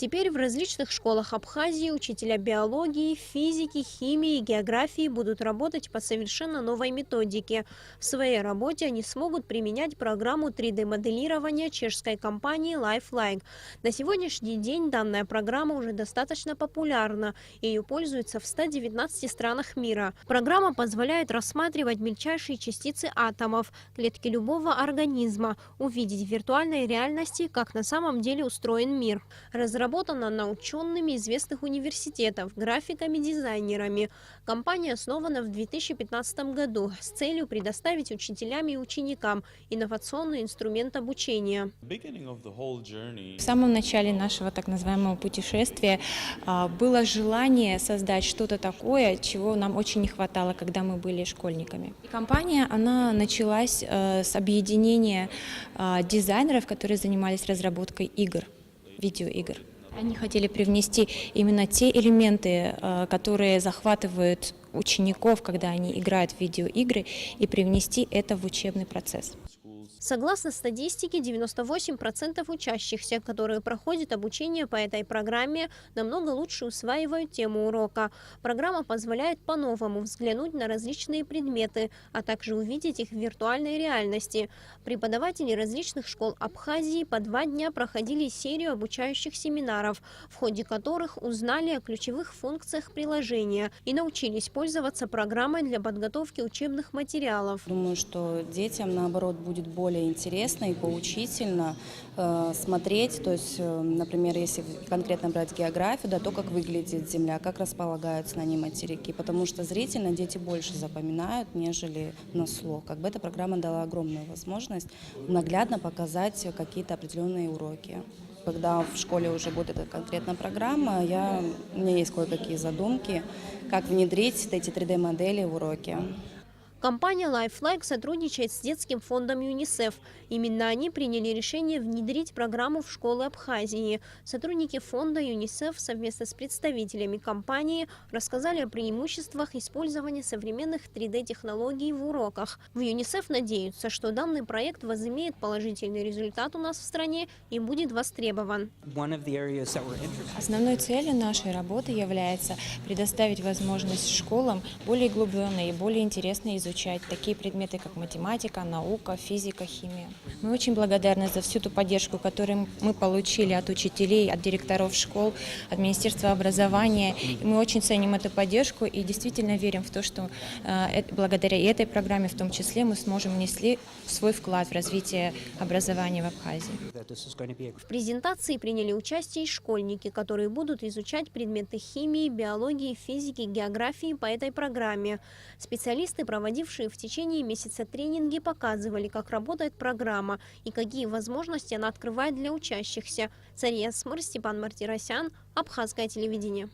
Теперь в различных школах Абхазии учителя биологии, физики, химии и географии будут работать по совершенно новой методике. В своей работе они смогут применять программу 3D-моделирования чешской компании LifeLike. На сегодняшний день данная программа уже достаточно популярна. Ею пользуются в 119 странах мира. Программа позволяет рассматривать мельчайшие частицы атомов, клетки любого организма, увидеть в виртуальной реальности, как на самом деле устроен мир. Разработана она учеными известных университетов, графиками-дизайнерами. Компания основана в 2015 году с целью предоставить учителям и ученикам инновационный инструмент обучения. В самом начале нашего так называемого путешествия было желание создать что-то такое, чего нам очень не хватало, когда мы были школьниками. И компания, она началась с объединения дизайнеров, которые занимались разработкой игр, видеоигр. Они хотели привнести именно те элементы, которые захватывают учеников, когда они играют в видеоигры, и привнести это в учебный процесс. Согласно статистике, 98% учащихся, которые проходят обучение по этой программе, намного лучше усваивают тему урока. Программа позволяет по-новому взглянуть на различные предметы, а также увидеть их в виртуальной реальности. Преподаватели различных школ Абхазии по 2 дня проходили серию обучающих семинаров, в ходе которых узнали о ключевых функциях приложения и научились пользоваться программой для подготовки учебных материалов. Думаю, что детям, наоборот, будет более интересно и поучительно смотреть, то есть, например, если конкретно брать географию, да, то, как выглядит Земля, как располагаются на ней материки, потому что зрительно дети больше запоминают, нежели на слух. Как бы эта программа дала огромную возможность наглядно показать какие-то определенные уроки. Когда в школе уже будет эта конкретная программа, у меня есть кое-какие задумки, как внедрить эти 3D-модели в уроки. Компания LifeLike сотрудничает с детским фондом ЮНИСЕФ. Именно они приняли решение внедрить программу в школы Абхазии. Сотрудники фонда ЮНИСЕФ совместно с представителями компании рассказали о преимуществах использования современных 3D-технологий в уроках. В ЮНИСЕФ надеются, что данный проект возымеет положительный результат у нас в стране и будет востребован. Основной целью нашей работы является предоставить возможность школам более глубинно и более интересно изучать такие предметы, как математика, наука, физика, химия. Мы очень благодарны за всю ту поддержку, которую мы получили от учителей, от директоров школ, от Министерства образования. И мы очень ценим эту поддержку и действительно верим в то, что благодаря этой программе в том числе мы сможем внести свой вклад в развитие образования в Абхазии. В презентации приняли участие и школьники, которые будут изучать предметы химии, биологии, физики, географии по этой программе. Специалисты, проводившие в течение месяца тренинги, показывали, как работает программа и какие возможности она открывает для учащихся. Цария Смыр, Степан Мартиросян, Абхазское телевидение.